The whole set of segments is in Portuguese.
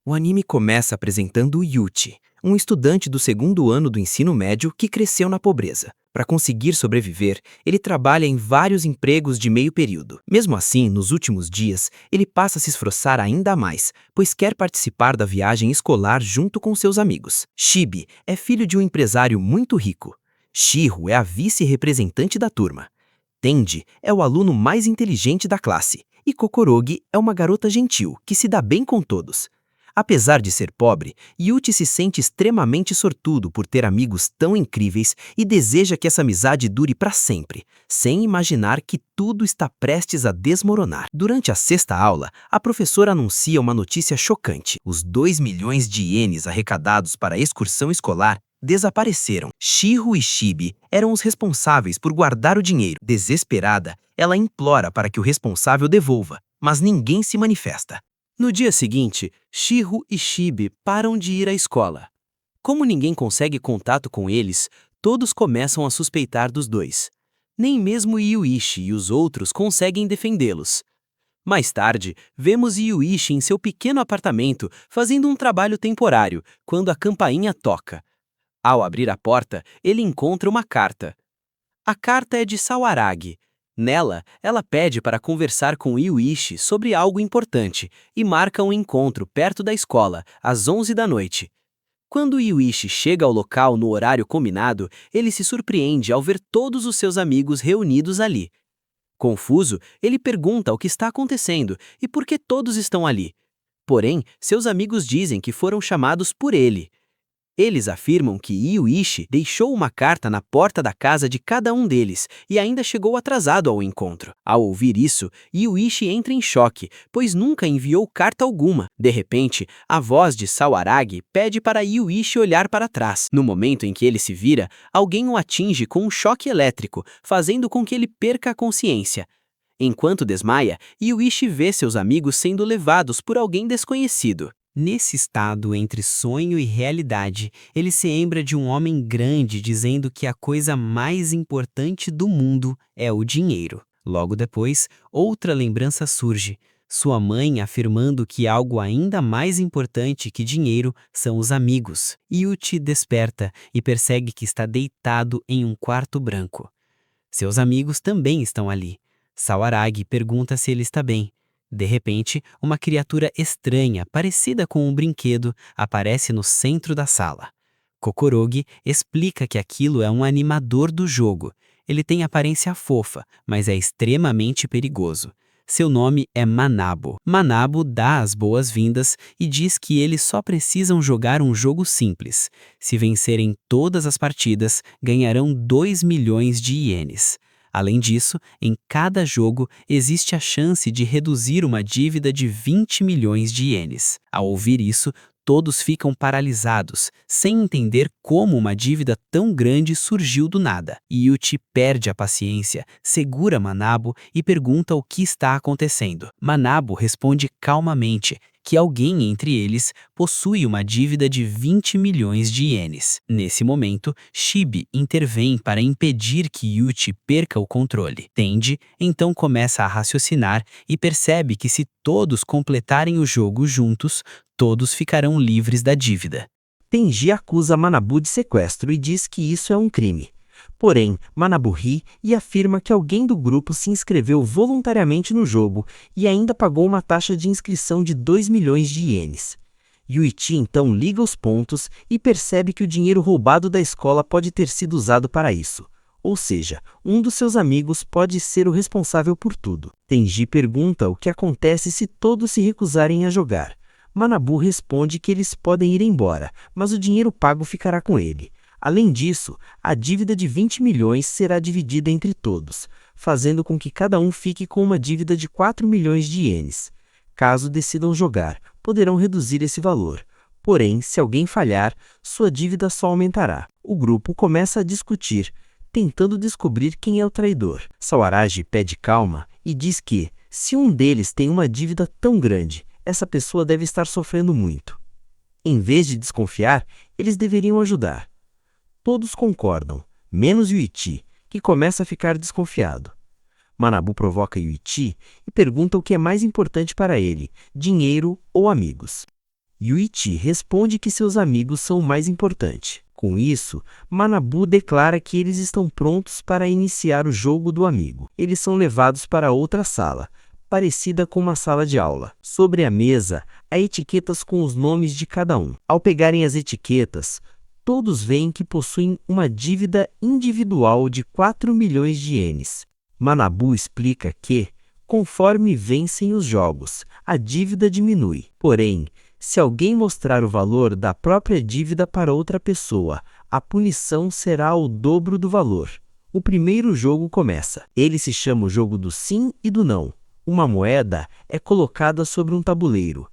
O anime começa apresentando o Yuchi, um estudante do segundo ano do ensino médio que cresceu na pobreza. Para conseguir sobreviver, ele trabalha em vários empregos de meio período. Mesmo assim, nos últimos dias, ele passa a se esforçar ainda mais, pois quer participar da viagem escolar junto com seus amigos. Shibi é filho de um empresário muito rico. Shiro é a vice-representante da turma. Tenji é o aluno mais inteligente da classe. E Kokorogi é uma garota gentil, que se dá bem com todos. Apesar de ser pobre, Yuchi se sente extremamente sortudo por ter amigos tão incríveis e deseja que essa amizade dure para sempre, sem imaginar que tudo está prestes a desmoronar. Durante a sexta aula, a professora anuncia uma notícia chocante. Os 2 milhões de ienes arrecadados para a excursão escolar desapareceram. Shiro e Shibi eram os responsáveis por guardar o dinheiro. Desesperada, ela implora para que o responsável devolva, mas ninguém se manifesta. No dia seguinte, Shiro e Shibi param de ir à escola. Como ninguém consegue contato com eles, todos começam a suspeitar dos dois. Nem mesmo Yuichi e os outros conseguem defendê-los. Mais tarde, vemos Yuichi em seu pequeno apartamento fazendo um trabalho temporário, quando a campainha toca. Ao abrir a porta, ele encontra uma carta. A carta é de Sawaragi. Nela, ela pede para conversar com Yuichi sobre algo importante e marca um encontro perto da escola, às 11 da noite. Quando Yuichi chega ao local no horário combinado, ele se surpreende ao ver todos os seus amigos reunidos ali. Confuso, ele pergunta o que está acontecendo e por que todos estão ali. Porém, seus amigos dizem que foram chamados por ele. Eles afirmam que Yuichi deixou uma carta na porta da casa de cada um deles e ainda chegou atrasado ao encontro. Ao ouvir isso, Yuichi entra em choque, pois nunca enviou carta alguma. De repente, a voz de Sawaragi pede para Yuichi olhar para trás. No momento em que ele se vira, alguém o atinge com um choque elétrico, fazendo com que ele perca a consciência. Enquanto desmaia, Yuichi vê seus amigos sendo levados por alguém desconhecido. Nesse estado entre sonho e realidade, ele se lembra de um homem grande dizendo que a coisa mais importante do mundo é o dinheiro. Logo depois, outra lembrança surge. Sua mãe afirmando que algo ainda mais importante que dinheiro são os amigos. Yuchi desperta e percebe que está deitado em um quarto branco. Seus amigos também estão ali. Sawaragi pergunta se ele está bem. De repente, uma criatura estranha, parecida com um brinquedo, aparece no centro da sala. Kokorogi explica que aquilo é um animador do jogo. Ele tem aparência fofa, mas é extremamente perigoso. Seu nome é Manabo. Manabo dá as boas-vindas e diz que eles só precisam jogar um jogo simples. Se vencerem todas as partidas, ganharão 2 milhões de ienes. Além disso, em cada jogo existe a chance de reduzir uma dívida de 20 milhões de ienes. Ao ouvir isso, todos ficam paralisados, sem entender como uma dívida tão grande surgiu do nada. Yuchi perde a paciência, segura Manabo e pergunta o que está acontecendo. Manabo responde calmamente que alguém entre eles possui uma dívida de 20 milhões de ienes. Nesse momento, Shibi intervém para impedir que Yuchi perca o controle. Tenji então começa a raciocinar e percebe que se todos completarem o jogo juntos, todos ficarão livres da dívida. Tenji acusa Manabu de sequestro e diz que isso é um crime. Porém, Manabu ri e afirma que alguém do grupo se inscreveu voluntariamente no jogo e ainda pagou uma taxa de inscrição de 2 milhões de ienes. Yuichi então liga os pontos e percebe que o dinheiro roubado da escola pode ter sido usado para isso. Ou seja, um dos seus amigos pode ser o responsável por tudo. Tenji pergunta o que acontece se todos se recusarem a jogar. Manabu responde que eles podem ir embora, mas o dinheiro pago ficará com ele. Além disso, a dívida de 20 milhões será dividida entre todos, fazendo com que cada um fique com uma dívida de 4 milhões de ienes. Caso decidam jogar, poderão reduzir esse valor. Porém, se alguém falhar, sua dívida só aumentará. O grupo começa a discutir, tentando descobrir quem é o traidor. Sawaragi pede calma e diz que, se um deles tem uma dívida tão grande, essa pessoa deve estar sofrendo muito. Em vez de desconfiar, eles deveriam ajudar. Todos concordam, menos Yuichi, que começa a ficar desconfiado. Manabu provoca Yuichi e pergunta o que é mais importante para ele, dinheiro ou amigos. Yuichi responde que seus amigos são o mais importante. Com isso, Manabu declara que eles estão prontos para iniciar o jogo do amigo. Eles são levados para outra sala, parecida com uma sala de aula. Sobre a mesa, há etiquetas com os nomes de cada um. Ao pegarem as etiquetas, todos veem que possuem uma dívida individual de 4 milhões de ienes. Manabu explica que, conforme vencem os jogos, a dívida diminui. Porém, se alguém mostrar o valor da própria dívida para outra pessoa, a punição será o dobro do valor. O primeiro jogo começa. Ele se chama o jogo do sim e do não. Uma moeda é colocada sobre um tabuleiro.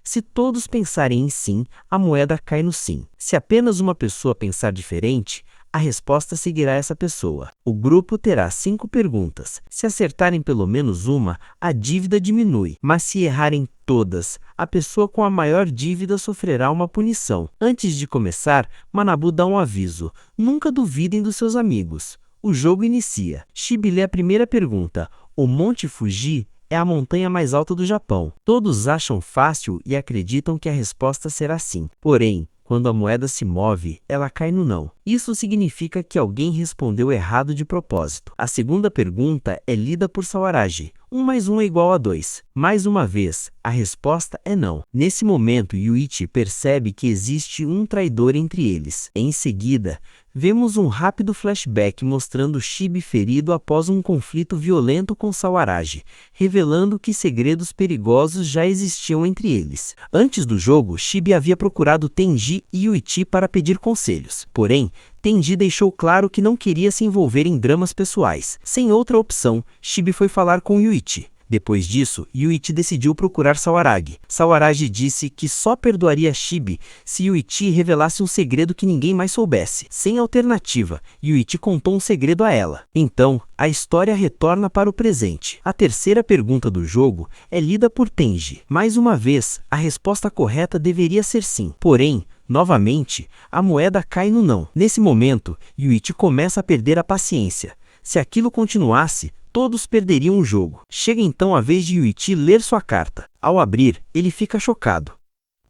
Se todos pensarem em sim, a moeda cai no sim. Se apenas uma pessoa pensar diferente, a resposta seguirá essa pessoa. O grupo terá 5 perguntas. Se acertarem pelo menos uma, a dívida diminui. Mas se errarem todas, a pessoa com a maior dívida sofrerá uma punição. Antes de começar, Manabu dá um aviso. Nunca duvidem dos seus amigos. O jogo inicia. Shibi lê a primeira pergunta. O Monte Fuji é a montanha mais alta do Japão. Todos acham fácil e acreditam que a resposta será sim. Porém, quando a moeda se move, ela cai no não. Isso significa que alguém respondeu errado de propósito. A segunda pergunta é lida por Sawaraji. 1 mais 1 é igual a 2. Mais uma vez, a resposta é não. Nesse momento, Yuichi percebe que existe um traidor entre eles. Em seguida, vemos um rápido flashback mostrando Shibi ferido após um conflito violento com Sawaraji, revelando que segredos perigosos já existiam entre eles. Antes do jogo, Shibi havia procurado Tenji e Yuichi para pedir conselhos. Porém, Tenji deixou claro que não queria se envolver em dramas pessoais. Sem outra opção, Shibi foi falar com Yuichi. Depois disso, Yuichi decidiu procurar Sawaraji. Sawaraji disse que só perdoaria Shibi se Yuichi revelasse um segredo que ninguém mais soubesse. Sem alternativa, Yuichi contou um segredo a ela. Então, a história retorna para o presente. A terceira pergunta do jogo é lida por Tenji. Mais uma vez, a resposta correta deveria ser sim. Porém, novamente, a moeda cai no não. Nesse momento, Yuichi começa a perder a paciência. Se aquilo continuasse, todos perderiam o jogo. Chega então a vez de Yuichi ler sua carta. Ao abrir, ele fica chocado.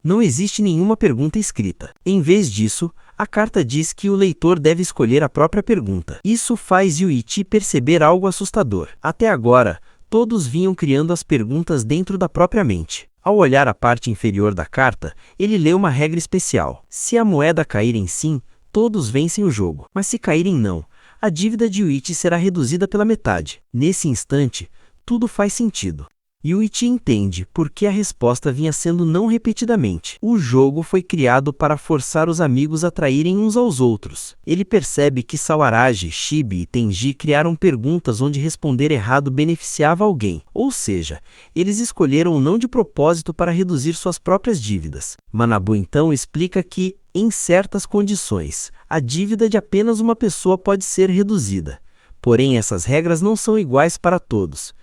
Não existe nenhuma pergunta escrita. Em vez disso, a carta diz que o leitor deve escolher a própria pergunta. Isso faz Yuichi perceber algo assustador. Até agora, todos vinham criando as perguntas dentro da própria mente. Ao olhar a parte inferior da carta, ele lê uma regra especial. Se a moeda cair em sim, todos vencem o jogo. Mas se cair em não, a dívida de Yuichi será reduzida pela metade. Nesse instante, tudo faz sentido. Yuichi entende por que a resposta vinha sendo não repetidamente. O jogo foi criado para forçar os amigos a traírem uns aos outros. Ele percebe que Sawaraji, Shibi e Tenji criaram perguntas onde responder errado beneficiava alguém. Ou seja, eles escolheram o não de propósito para reduzir suas próprias dívidas. Manabu então explica que, em certas condições, a dívida de apenas uma pessoa pode ser reduzida. Porém, essas regras não são iguais para todos.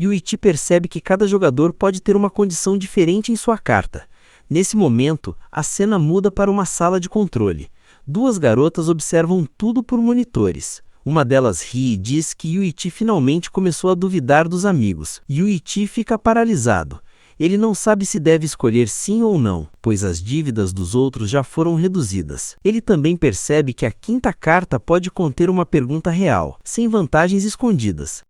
Yuichi percebe que cada jogador pode ter uma condição diferente em sua carta. Nesse momento, a cena muda para uma sala de controle. 2 garotas observam tudo por monitores. Uma delas ri e diz que Yuichi finalmente começou a duvidar dos amigos. Yuichi fica paralisado. Ele não sabe se deve escolher sim ou não, pois as dívidas dos outros já foram reduzidas. Ele também percebe que a quinta carta pode conter uma pergunta real, sem vantagens escondidas.